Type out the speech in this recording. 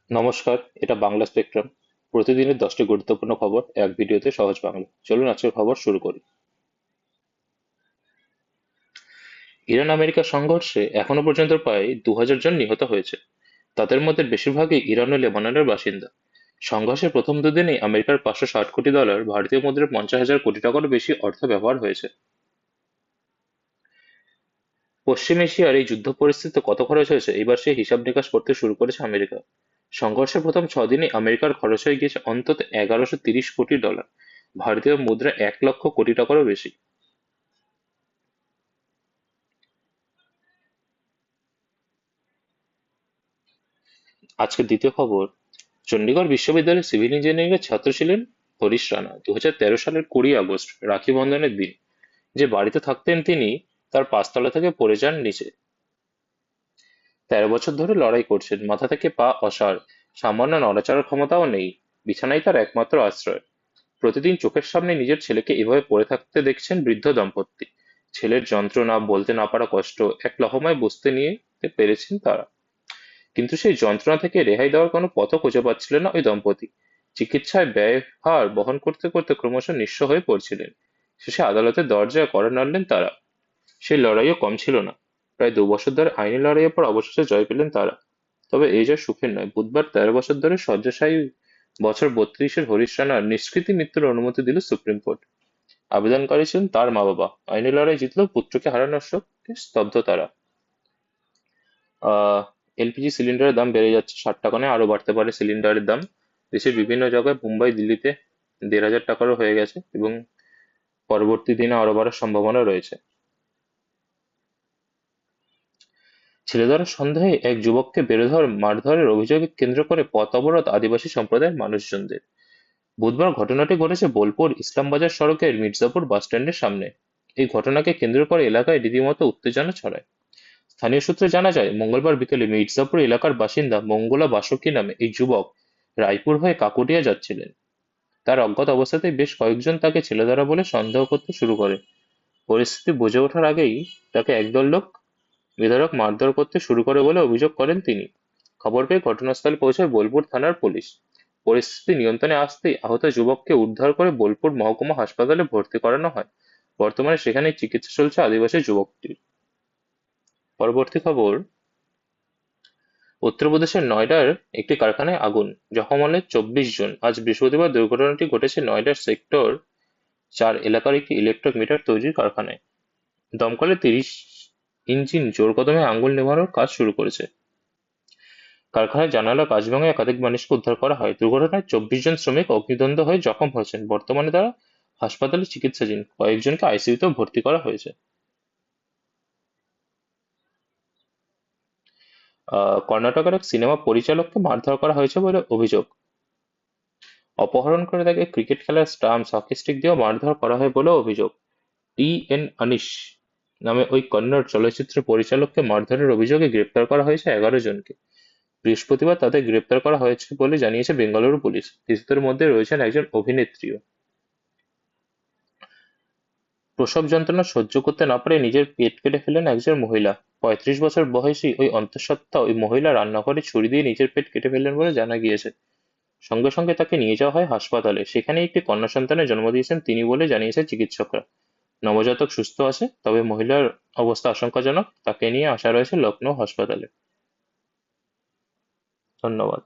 নমস্কার, এটা বাংলা স্পেকট্রাম। প্রতিদিনের 10টি গুরুত্বপূর্ণ খবর এক ভিডিওতে সহজ বাংলা। চলুন আজকের খবর শুরু করি। ইরান আমেরিকা সংঘর্ষে এখনো পর্যন্ত প্রায় 2000 জন নিহত হয়েছে। তাদের মধ্যে বেশিরভাগই ইরান ও লেবাননের বাসিন্দা। সংঘর্ষের প্রথম দুদিনেই আমেরিকার $560 কোটি, ভারতীয় মুদ্রায় 50,000 কোটি টাকারও বেশি অর্থ ব্যবহার হয়েছে। পশ্চিম এশিয়ার এই যুদ্ধ পরিস্থিতিতে কত খরচ হয়েছে এবার সেই হিসাব নিকাশ করতে শুরু করেছে আমেরিকা। সংঘর্ষের প্রথম 6 দিনে আমেরিকার খরচ হয়ে গিয়েছে অন্তত $1130 কোটি, ভারতীয় মুদ্রা 1,00,000 কোটি টাকারও বেশি। আজকের দ্বিতীয় খবর, চণ্ডীগড় বিশ্ববিদ্যালয়ের সিভিল ইঞ্জিনিয়ারিং এর ছাত্র ছিলেন হরিশ রানা। 2013 সালের 20 আগস্ট রাখি বন্ধনের দিন যে বাড়িতে থাকতেন তিনি তার 5 তলা থেকে পড়ে যান নিচে। 13 বছর ধরে লড়াই করছেন, মাথা থেকে পা অসাড়, সামান্য নড়াচড়ার ক্ষমতাও নেই, বিছানাই তার একমাত্র আশ্রয়। প্রতিদিন চোখের সামনে নিজের ছেলেকে এভাবে পড়ে থাকতে দেখছেন বৃদ্ধ দম্পতি। ছেলের যন্ত্রণা, বলতে না পারা কষ্ট এক লহমায় বুঝতে নিয়ে পেরেছেন তারা। কিন্তু সেই যন্ত্রণা থেকে রেহাই দেওয়ার কোনো পথও খুঁজে পাচ্ছিলেন না ওই দম্পতি। চিকিৎসায় ব্যয়ভার বহন করতে করতে ক্রমশ নিঃস্ব হয়ে পড়ছিলেন। শেষে আদালতের দরজায় কড়া নাড়লেন তারা। সেই লড়াইও কম ছিল না। প্রায় 2 বছর ধরে আইনি লড়াইয়ের পর অবশেষে জয় পেলেন তারা। তবে এই জয় সুখের নয়। বুধবার 13 বছর ধরে শয্যাশায়ী বছর 32-এর হরিশ রানার নিষ্কৃতি মৃত্যুর অনুমতি দিল সুপ্রিম কোর্ট। আবেদনকারী ছিলেন তার মা-বাবা। আইনি লড়াই জিতলেও পুত্রকে হারানোর শোকে স্তব্ধ তারা। আহ এলপিজি সিলিন্ডারের দাম বেড়ে যাচ্ছে, 60 টাকা নয়, আরো বাড়তে পারে সিলিন্ডারের দাম। দেশের বিভিন্ন জায়গায়, মুম্বাই, দিল্লিতে 1,500 টাকারও হয়ে গেছে এবং পরবর্তী দিনে আরো বাড়ার সম্ভাবনা রয়েছে। ছেলেধরার সন্দেহে এক যুবককে বেধড়ক মারধরের অভিযোগকে কেন্দ্র করে পথ অবরোধ আদিবাসী সম্প্রদায়ের মানুষজনদের। বুধবার ঘটনাটি ঘটেছে বোলপুর ইসলামবাজার সড়কের মির্জাপুর বাসস্ট্যান্ডের সামনে। এই ঘটনাকে কেন্দ্র করে এলাকায় রীতিমতো উত্তেজনা ছড়ায়। স্থানীয় সূত্রে জানা যায়, মঙ্গলবার বিকেলে মির্জাপুর এলাকার বাসিন্দা মঙ্গলা বাসকি নামে এই যুবক রায়পুর হয়ে কাকুটিয়া যাচ্ছিলেন। তার অজ্ঞাত অবস্থাতেই বেশ কয়েকজন তাকে ছেলেধরা বলে সন্দেহ করতে শুরু করে। পরিস্থিতি বুঝে ওঠার আগেই তাকে একদল লোক বেধড়ক মারধর করতে শুরু করে বলে অভিযোগ করেন তিনি। খবর পেয়ে ঘটনাস্থলে পৌঁছায় বোলপুর থানার পুলিশ। পরিস্থিতি নিয়ন্ত্রণে আসতেই আহত যুবককে উদ্ধার করে বোলপুর মহকুমা হাসপাতালে ভর্তি করানো হয়। বর্তমানে সেখানেই চিকিৎসা চলছে আদিবাসী যুবকটির। পরবর্তী খবর, উত্তরপ্রদেশের নয়ডার একটি কারখানায় আগুন, জখম হলেন 24 জন। আজ বৃহস্পতিবার দুর্ঘটনাটি ঘটেছে নয়ডার সেক্টর 4 এলাকার একটি ইলেকট্রিক মিটার তৈরির কারখানায়। দমকলের 30 ইঞ্জিন জোর কদমে আগুন নেভানোর কাজ শুরু করেছে। কারখানার জানালার কাঁচ ভেঙে একাধিক মানুষকে উদ্ধার করা হয়। দুর্ঘটনায় 24 জন শ্রমিক অগ্নিদগ্ধ হয়ে জখম হয়েছেন। বর্তমানে তারা হাসপাতালে চিকিৎসাধীন। কয়েকজনকে আইসিইউতেও ভর্তি করা হয়েছে। কর্ণাটকের এক সিনেমা পরিচালককে মারধর করা হয়েছে বলে অভিযোগ। অপহরণ করে তাকে ক্রিকেট খেলার স্টাম্পস, হকি স্টিক দিয়েও মারধর করা হয় বলেও অভিযোগ। টি.এন. আনিশ নামে ওই কন্নড় চলচ্চিত্র পরিচালককে মারধরের অভিযোগে গ্রেপ্তার করা হয়েছে 11 জনকে। বৃহস্পতিবার তাদের গ্রেপ্তার করা হয়েছে বলে জানিয়েছে বেঙ্গালুরু পুলিশ। ধৃতদের মধ্যে রয়েছেন একজন অভিনেত্রীও। প্রসব যন্ত্রণা সহ্য করতে না পেরে নিজের পেট কেটে ফেলেন একজন মহিলা। 35 বছর বয়সী ওই অন্তঃসত্ত্বা ওই মহিলা রান্নাঘরে ছুরি দিয়ে নিজের পেট কেটে ফেললেন বলে জানা গিয়েছে। সঙ্গে সঙ্গে তাকে নিয়ে যাওয়া হয় হাসপাতালে। সেখানে একটি কন্যা সন্তানের জন্ম দিয়েছেন তিনি বলে জানিয়েছে চিকিৎসকরা। নবজাতক সুস্থ আছে, তবে মহিলার অবস্থা আশঙ্কাজনক। তাকে নিয়ে আসা রয়েছে লখনৌ হাসপাতালে। ধন্যবাদ।